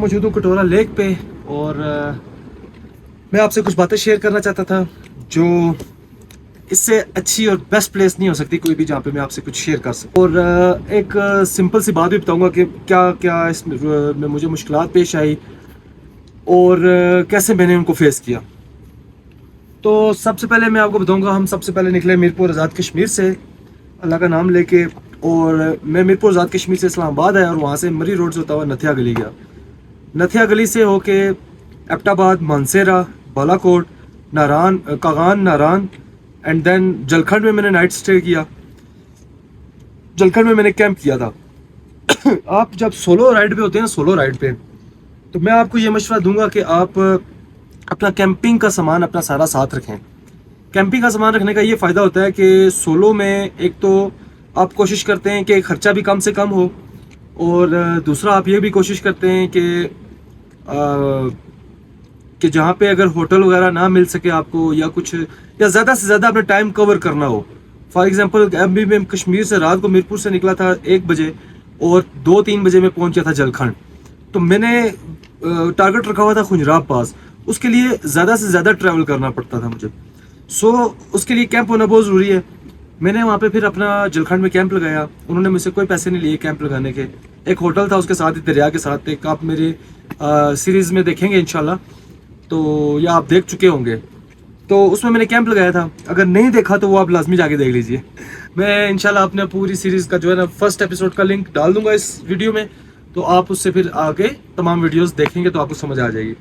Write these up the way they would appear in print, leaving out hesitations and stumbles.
मौजूद हूँ कटोरा लेक पे और मैं आपसे कुछ बातें शेयर करना चाहता था जो इससे अच्छी और बेस्ट प्लेस नहीं हो सकती कोई भी जहाँ पे मैं आपसे कुछ शेयर कर सकूँ। और एक सिंपल सी बात भी बताऊँगा कि क्या क्या इसमें मुझे मुश्किलात पेश आई और कैसे मैंने उनको फेस किया। तो सबसे पहले मैं आपको बताऊँगा, हम सबसे पहले निकले मीरपुर आज़ाद कश्मीर से अल्लाह का नाम लेके, और मैं मीरपुर आज़ाद कश्मीर से इस्लामाबाद आया और वहाँ से मरी रोड से होता हुआ नथिया गली गया। नथिया गली से होके एबटाबाद, मानसेरा, बालाकोट, नारान, कागान, नारान एंड देन जलखंड में मैंने नाइट स्टे किया। जलखंड में मैंने कैंप किया था। आप जब सोलो राइड पे होते हैं, सोलो राइड पे, तो मैं आपको ये मशवरा दूंगा कि आप अपना कैंपिंग का सामान अपना सारा साथ रखें। कैंपिंग का सामान रखने का ये फ़ायदा होता है कि सोलो में एक तो आप कोशिश करते हैं कि खर्चा भी कम से कम हो, और दूसरा आप ये भी कोशिश करते हैं कि जहाँ पे अगर होटल वगैरह ना मिल सके आपको या कुछ, या ज़्यादा से ज़्यादा अपना टाइम कवर करना हो। फॉर एग्जांपल अभी मैं कश्मीर से रात को मीरपुर से निकला था 1 बजे और 2-3 बजे मैं पहुँचा था जलखंड। तो मैंने टारगेट रखा हुआ था खुंजराब पास, उसके लिए ज़्यादा से ज़्यादा ट्रैवल करना पड़ता था मुझे। सो उसके लिए कैंप होना बहुत ज़रूरी है। मैंने वहाँ पे फिर अपना जलखंड में कैंप लगाया। उन्होंने मुझसे कोई पैसे नहीं लिए कैंप लगाने के। एक होटल था उसके साथ ही, दरिया के साथ। एक आप मेरे सीरीज़ में देखेंगे इंशाल्लाह, तो या आप देख चुके होंगे। तो उसमें मैंने कैंप लगाया था। अगर नहीं देखा तो वो आप लाजमी जाके देख लीजिए। मैं इंशाल्लाह अपने पूरी सीरीज़ का जो है ना फर्स्ट एपिसोड का लिंक डाल दूंगा इस वीडियो में, तो आप उससे फिर आगे तमाम वीडियोस देखेंगे तो आपको समझ आ जाएगी।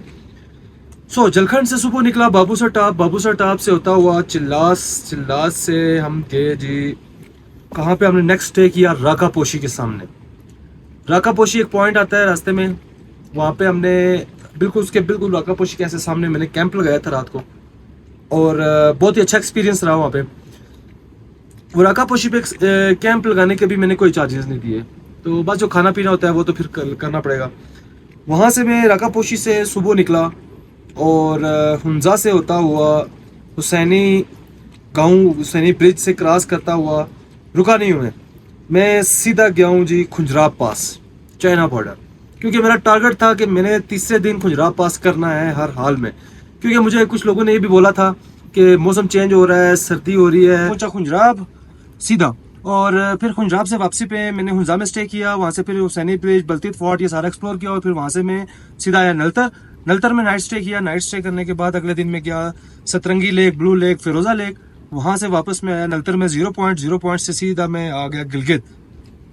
सो जलखंड से सुबह निकला बाबूसर टाप, बाबूसर टाप से होता हुआ चिल्लास, चिल्लास से हम गए जी कहाँ पे, हमने नेक्स्ट स्टे किया राकापोशी के सामने। राकापोशी एक पॉइंट आता है रास्ते में, वहाँ पे हमने बिल्कुल राकापोशी के ऐसे सामने मैंने कैंप लगाया था रात को, और बहुत ही अच्छा एक्सपीरियंस रहा वहाँ पे। वो राकापोशी पे कैंप लगाने के भी मैंने कोई चार्जेस नहीं दिए, तो बस जो खाना पीना होता है वो तो फिर करना पड़ेगा। वहाँ से मैं राकापोशी से सुबह निकला और हुंजा से होता हुआ हुसैनी गाँव, हुसैनी ब्रिज से क्रॉस करता हुआ रुका नहीं हूँ मैं सीधा गया हूँ जी खुंजराब पास, चाइना बॉर्डर। क्योंकि मेरा टारगेट था कि मैंने तीसरे दिन खुंजराब पास करना है हर हाल में, क्योंकि मुझे कुछ लोगों ने ये भी बोला था कि मौसम चेंज हो रहा है, सर्दी हो रही है। पहुंचा खुंजराब सीधा, और फिर खुंजराब से वापसी पे मैंने हुंजा में स्टे किया। वहाँ से फिर हुसैनी ब्रिज, बल्तीत फोर्ट, ये सारा एक्सप्लोर किया, और फिर वहाँ से मैं सीधा आया नलतर। नलतर में नाइट स्टे किया। नाइट स्टे करने के बाद अगले दिन में गया सतरंगी लेक, ब्लू लेक, फिरोजा लेक। वहाँ से वापस मैं आया नलतर में 0 पॉइंट से सीधा मैं आ गया गिलगित।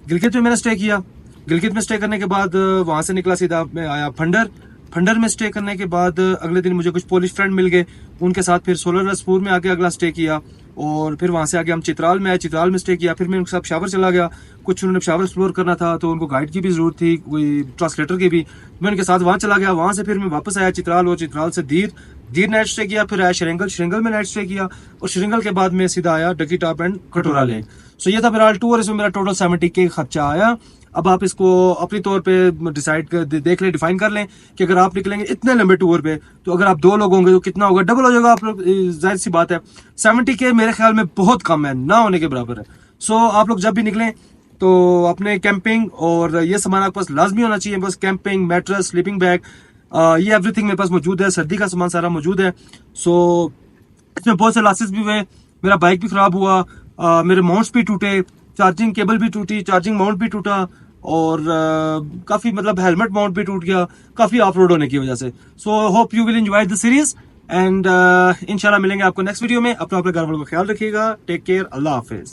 गिलगित में मैंने स्टे किया। गिलगित में स्टे करने के बाद वहाँ से निकला सीधा मैं आया फंडर। फंडर में स्टे करने के बाद अगले दिन मुझे कुछ पोलिश फ्रेंड मिल गए, उनके साथ फिर सोलर रसपुर में आके अगला स्टे किया, और फिर वहाँ से आगे हम चित्राल में आए, चित्राल में स्टे किया। फिर मैं उनके साथ पेशावर चला गया। कुछ उन्होंने पेशावर एक्सप्लोर करना था तो उनको गाइड की भी ज़रूरत थी, कोई ट्रांसलेटर की भी। मैं उनके साथ वहाँ चला गया। वहाँ से फिर मैं वापस आया चित्राल, और चित्राल से दीर नाइट स्टे किया। फिर आया श्रीरंगल, श्रीरंगल में नाइट स्टे किया, और श्रीरंगल के बाद मैं सीधा आया डकी टॉप एंड कटोरा लेक। सो ये था मेरा टूर। इसमें मेरा टोटल 70K खर्चा आया। अब आप इसको अपनी तौर पे डिसाइड कर देख लें, डिफाइन कर लें कि अगर आप निकलेंगे इतने लंबे टूर पे, तो अगर आप 2 लोग होंगे तो कितना होगा, डबल हो जाएगा आप लोग। जाहिर सी बात है 70K मेरे ख्याल में बहुत कम है, ना होने के बराबर है। सो आप लोग जब भी निकलें तो अपने कैंपिंग और ये सामान आपके पास लाजमी होना चाहिए। बस कैंपिंग, मैट्रेस, स्लीपिंग बैग, ये एवरीथिंग मेरे पास मौजूद है। सर्दी का सामान सारा मौजूद है। सो इसमें बहुत से लॉसेस भी हुए। मेरा बाइक भी खराब हुआ, मेरे माउंट्स भी टूटे, चार्जिंग केबल भी टूटी, चार्जिंग माउंट भी टूटा, और काफ़ी मतलब हेलमेट माउंट भी टूट गया, काफ़ी ऑफ रोड होने की वजह से। So hope you will enjoy the series, and इंशाल्लाह मिलेंगे आपको नेक्स्ट वीडियो में। अपने घर वालों का ख्याल रखिएगा। टेक केयर, अल्लाह हाफिज़।